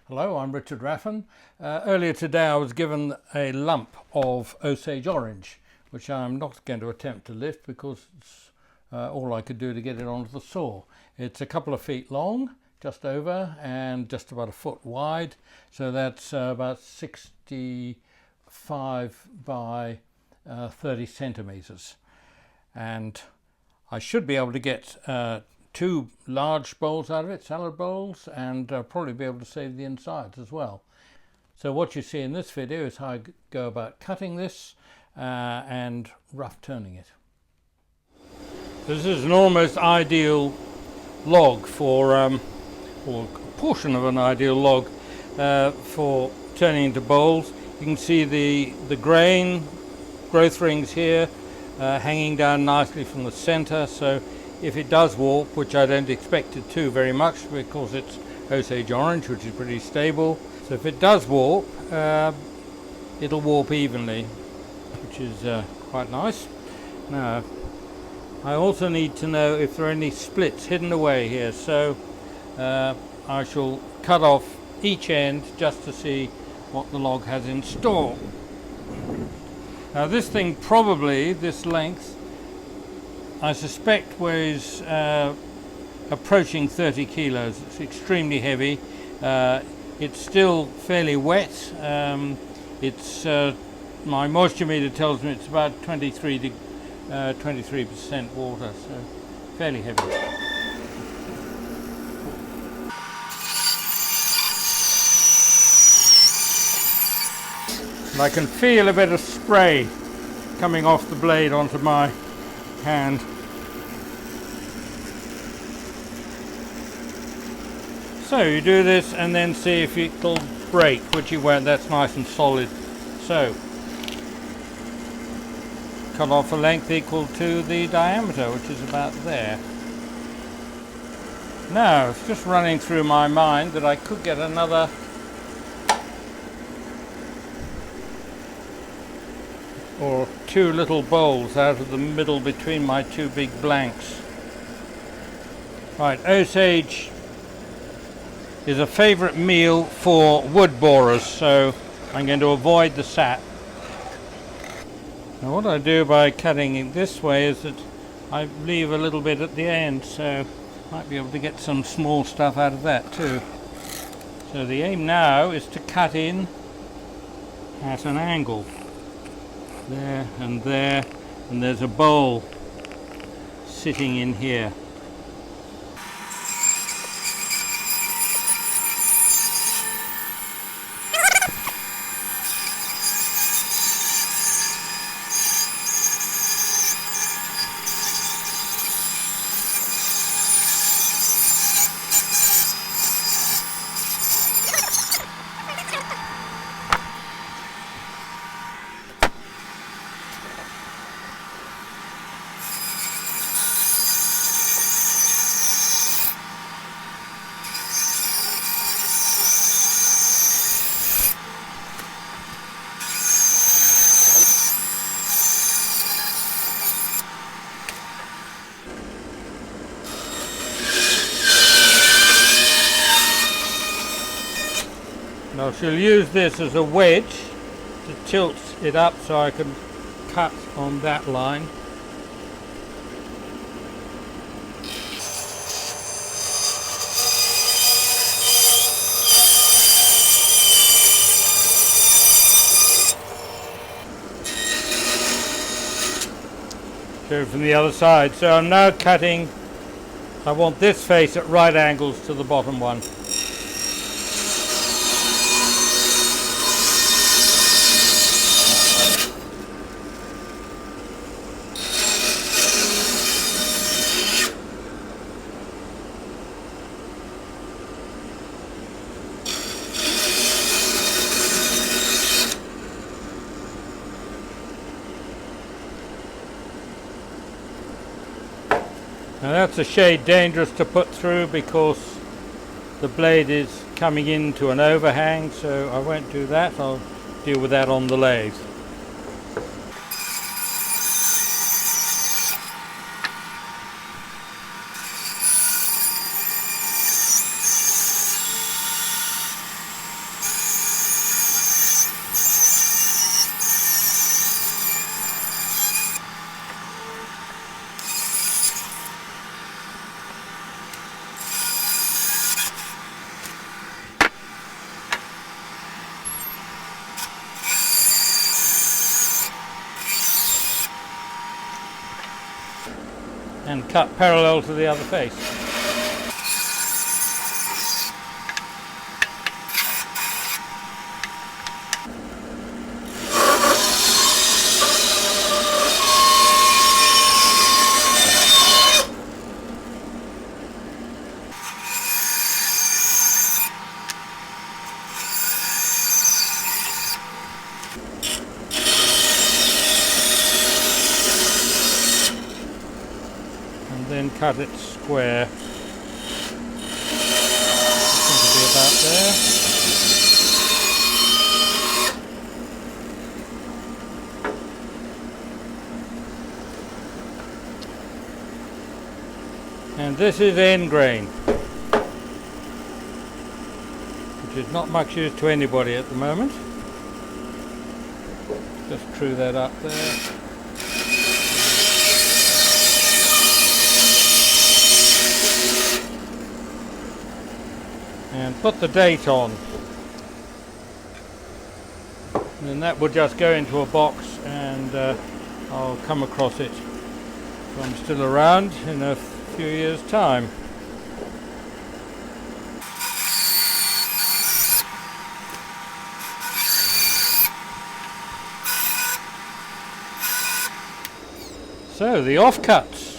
Hello, I'm Richard Raffan. Earlier today I was given a lump of osage orange, which I'm not going to attempt to lift because it's all I could do to get it onto the saw. It's a couple of feet long, just over, and just about a foot wide, so that's about 65 by 30 centimeters. And I should be able to get two large bowls out of it, salad bowls, and probably be able to save the insides as well. So what you see in this video is how I go about cutting this and rough turning it. This is an almost ideal log for, or a portion of an ideal log for turning into bowls. You can see the grain growth rings here hanging down nicely from the center, so if it does warp, which I don't expect it to very much because it's Osage orange, which is pretty stable, so if it does warp, it'll warp evenly, which is quite nice. Now, I also need to know if there are any splits hidden away here, so I shall cut off each end just to see what the log has in store. Now this thing, probably this length, I suspect weighs approaching 30 kilos. It's extremely heavy. It's still fairly wet. My moisture meter tells me it's about 23% water, so fairly heavy. And I can feel a bit of spray coming off the blade onto my hand. So you do this and then see if it'll break, which it won't. That's nice and solid. So cut off a length equal to the diameter, which is about there. Now it's just running through my mind that I could get another or two little bowls out of the middle between my two big blanks. Right, osage is a favourite meal for wood borers, so I'm going to avoid the sap. Now what I do by cutting it this way is that I leave a little bit at the end, so I might be able to get some small stuff out of that too. So the aim now is to cut in at an angle. There, and there's a bowl sitting in here. Now I shall use this as a wedge to tilt it up so I can cut on that line. Show from the other side. So I'm now cutting, I want this face at right angles to the bottom one. Now that's a shade dangerous to put through because the blade is coming into an overhang, so I won't do that. I'll deal with that on the lathe. and cut parallel to the other face. And then cut it square. Seems to be about there. And this is end grain, which is not much use to anybody at the moment. Just true that up there. And put the date on. And then that will just go into a box, and I'll come across it if I'm still around in a few years' time. So the offcuts.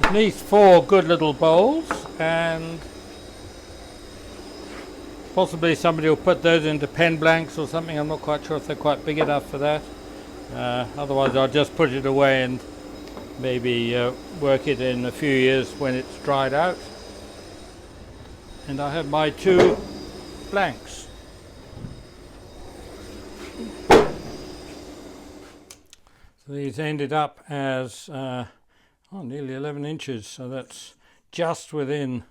At least 4 good little bowls, and possibly somebody will put those into pen blanks or something. I'm not quite sure if they're quite big enough for that. Otherwise I'll just put it away and maybe work it in a few years when it's dried out. And I have my 2 blanks. So these ended up as nearly 11 inches, so that's just within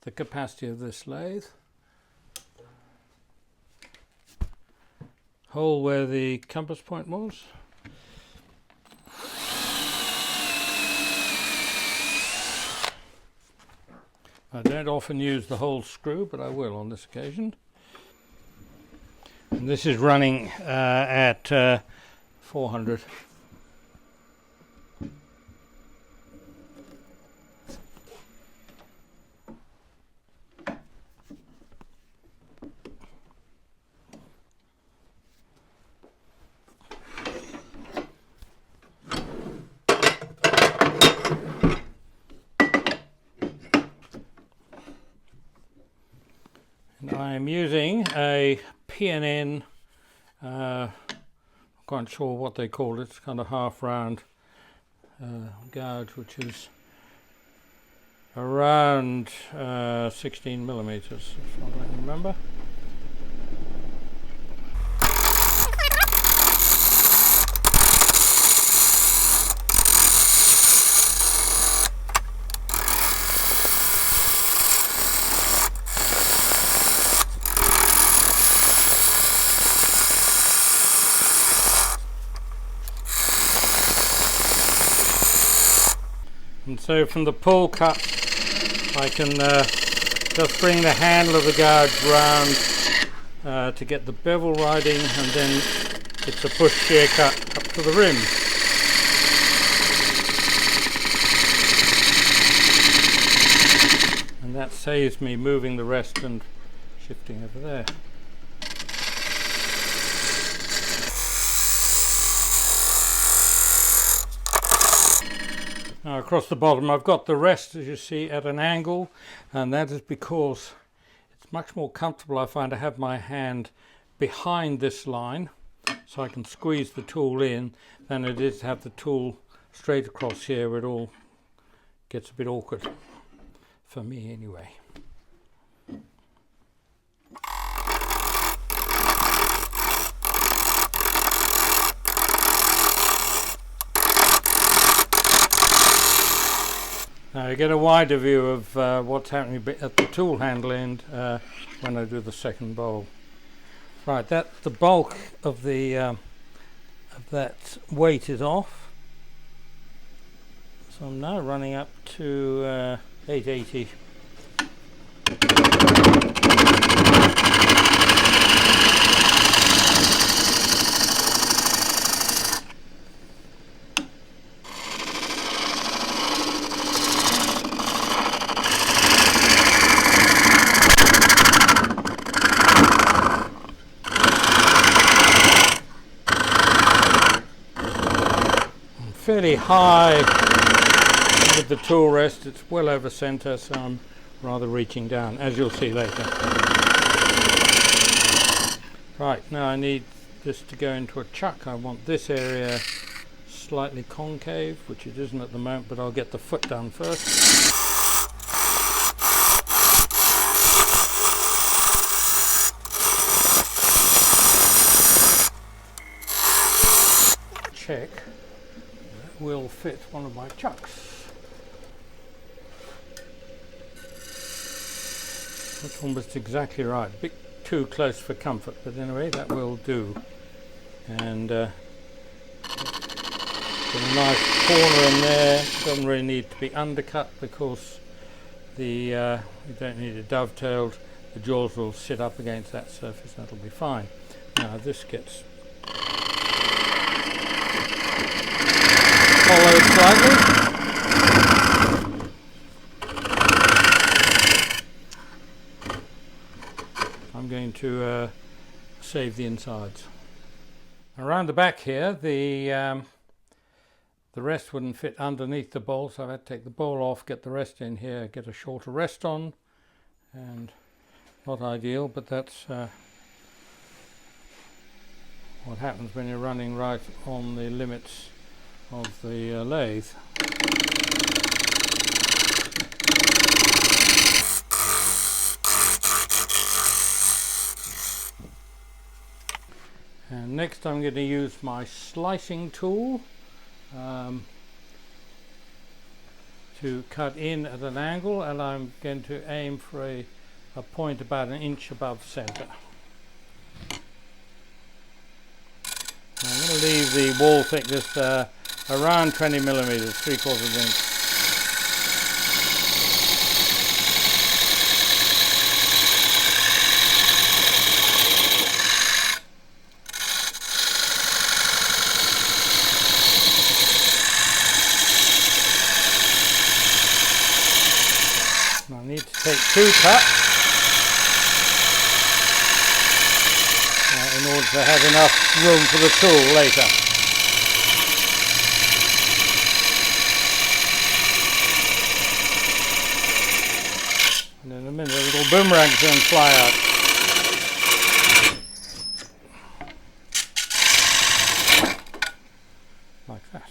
the capacity of this lathe. Hole where the compass point was. I don't often use the whole screw, but I will on this occasion. And this is running at 400. I'm using a P&N, I'm quite sure what they call it, it's kind of half round gouge, which is around 16 millimeters, if I can remember. And so from the pull cut I can just bring the handle of the gouge round to get the bevel riding, and then it's a push shear cut up to the rim. And that saves me moving the rest and shifting over there. Now across the bottom I've got the rest, as you see, at an angle, and that is because it's much more comfortable, I find, to have my hand behind this line so I can squeeze the tool in than it is to have the tool straight across here where it all gets a bit awkward, for me anyway. Now you get a wider view of what's happening at the tool handle end when I do the second bowl. Right, the bulk of the of that weight is off. So I'm now running up to 880. fairly high with the tool rest. It's well over center, so I'm rather reaching down, as you'll see later. Right, now I need this to go into a chuck. I want this area slightly concave, which it isn't at the moment, but I'll get the foot done first. Check that will fit one of my chucks. That's almost exactly right. A bit too close for comfort, but anyway, that will do. And get a nice corner in there. Doesn't really need to be undercut because you don't need it dovetailed. The jaws will sit up against that surface. That'll be fine. Now this gets followed slightly. I'm going to save the insides. Around the back here, the rest wouldn't fit underneath the bowl, so I've had to take the bowl off, get the rest in here, get a shorter rest on, and not ideal, but that's what happens when you're running right on the limits of the lathe. And next I'm going to use my slicing tool to cut in at an angle, and I'm going to aim for a point about 1 inch above center. I'm going to leave the wall thickness around 20 millimeters, 3/4 inch. I need to take 2 cuts in order to have enough room for the tool later. And in a minute a little boomerang is going to fly out. Like that.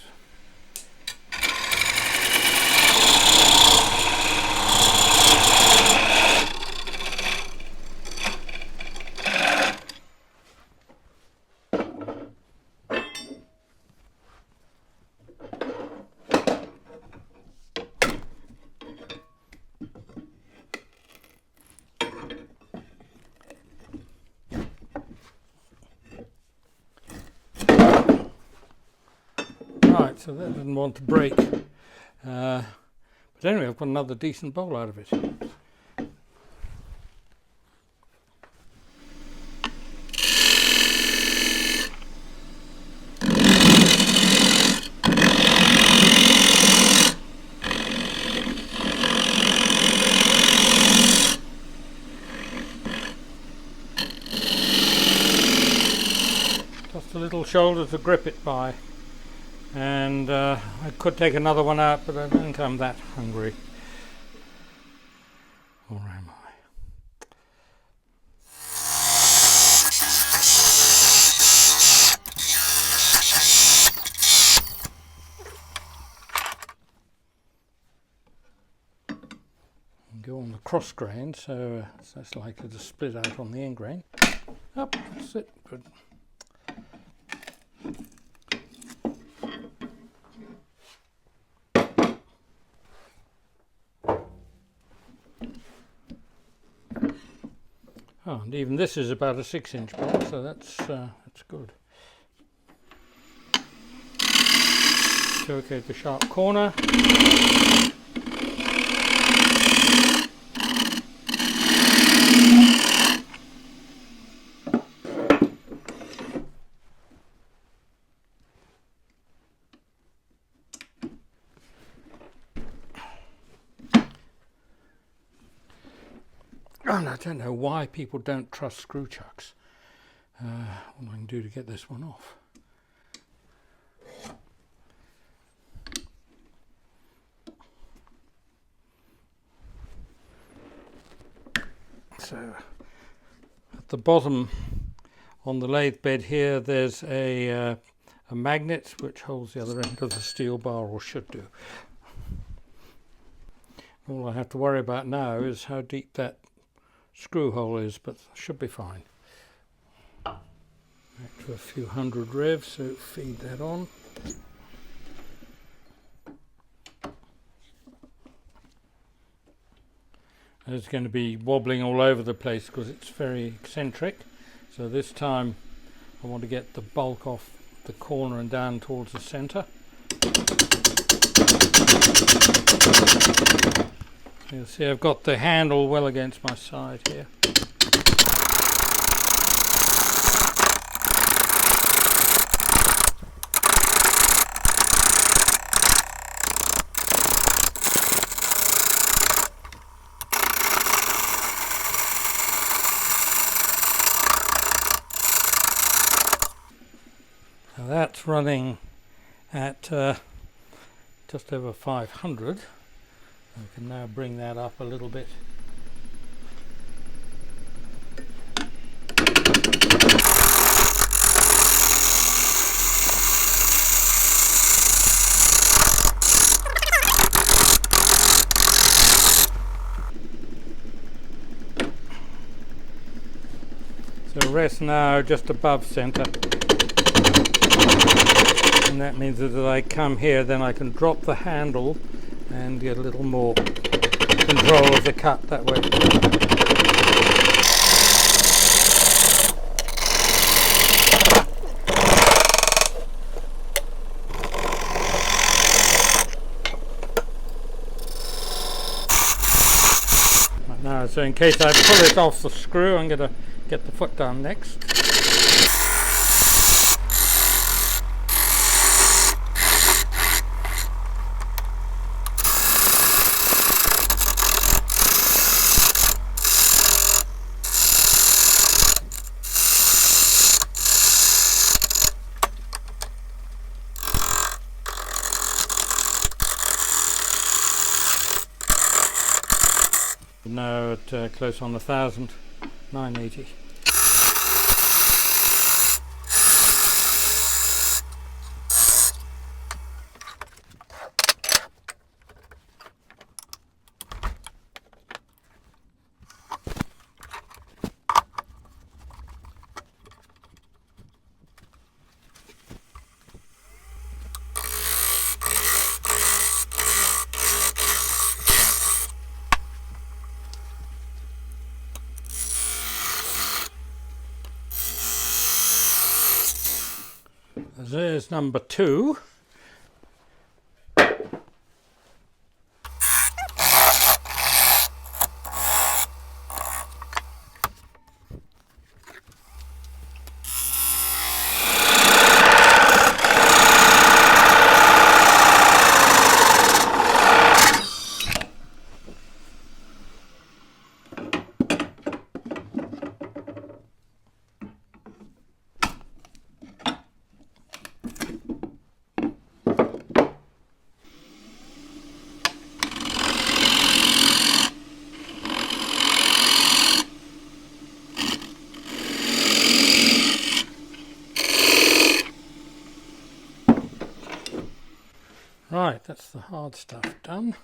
Right, so that didn't want to break. But anyway, I've got another decent bowl out of it. Just a little shoulder to grip it by. And I could take another one out, but I don't think I'm that hungry. Or am I? Go on the cross grain, so that's likely to split out on the end grain. Up, that's it. Good. Oh, and even this is about a 6-inch bowl, so that's good. Locate the sharp corner. And I don't know why people don't trust screw chucks. What I can do to get this one off. So at the bottom on the lathe bed here, there's a magnet which holds the other end of the steel bar, or should do. All I have to worry about now is how deep that screw hole is, but should be fine. Back to a few hundred revs, so feed that on. And it's going to be wobbling all over the place because it's very eccentric. So this time I want to get the bulk off the corner and down towards the center. You'll see I've got the handle well against my side here. So that's running at just over 500. I can now bring that up a little bit. So rest now just above center. And that means that as I come here, then I can drop the handle and get a little more control of the cut that way. Right now, so in case I pull it off the screw, I'm going to get the foot down next. Now at close on 1,000, 980. There's number 2. Right, that's the hard stuff done.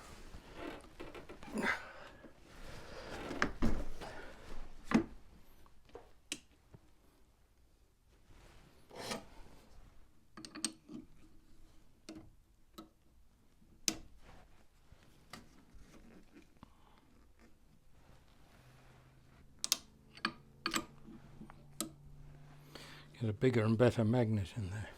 Get a bigger and better magnet in there.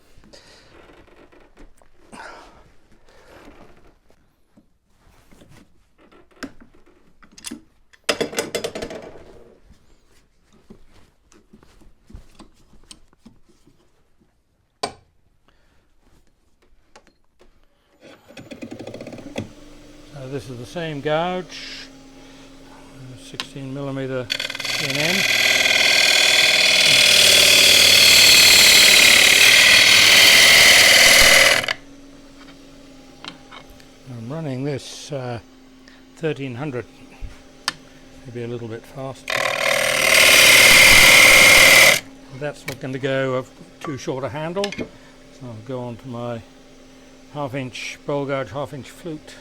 This is the same gouge, 16mm NN. I'm running this 1300 maybe a little bit fast. That's not going to go of too short a handle, so I'll go on to my half-inch bowl gouge, half-inch flute.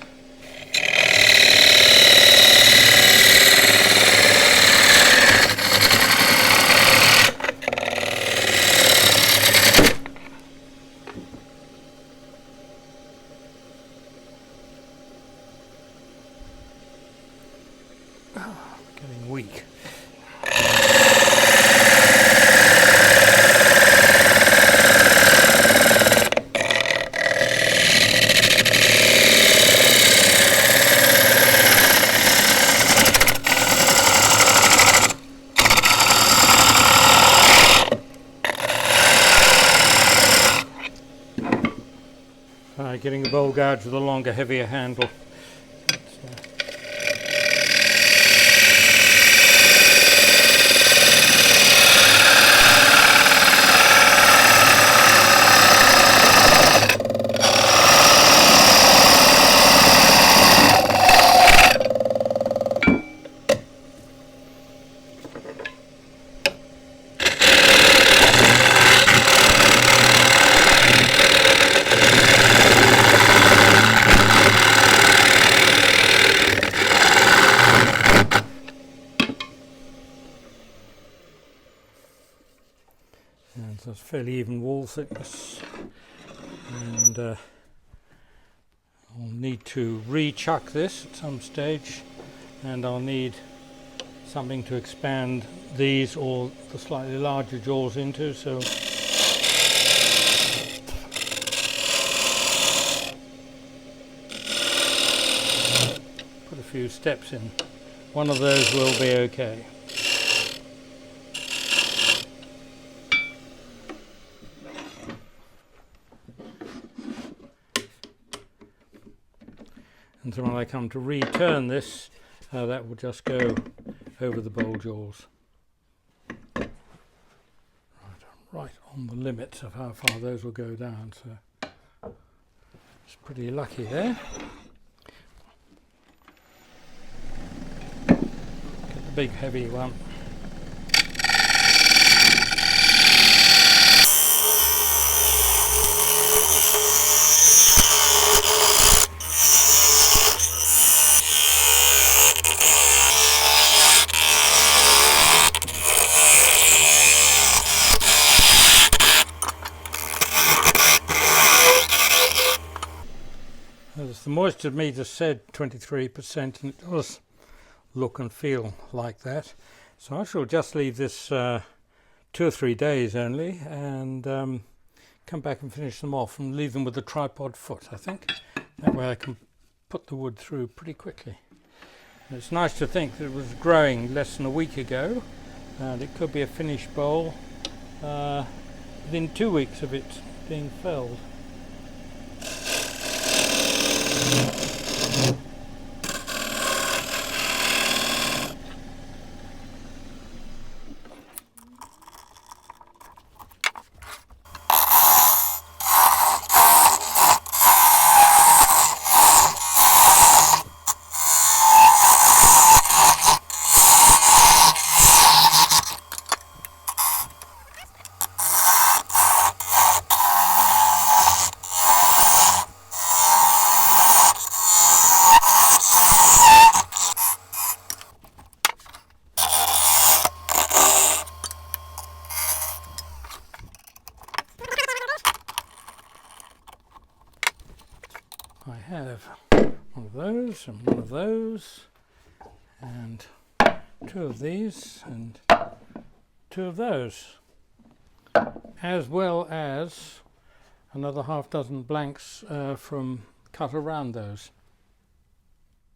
Getting weak. Getting the bowl gouge with a longer, heavier handle. And so it's fairly even wall thickness, and I'll need to re-chuck this at some stage, and I'll need something to expand these or the slightly larger jaws into, so put a few steps in. One of those will be okay. And so when I come to return this, that will just go over the bowl jaws. Right on the limits of how far those will go down, so it's pretty lucky there. Get the big heavy one. As the moisture meter said 23%, and it does look and feel like that. So I shall just leave this 2 or 3 days only, and come back and finish them off and leave them with the tripod foot, I think. That way I can put the wood through pretty quickly. And it's nice to think that it was growing less than a week ago, and it could be a finished bowl within 2 weeks of it being felled. I have one of those and one of those, and 2 of these and 2 of those, as well as another half dozen blanks from cut around those.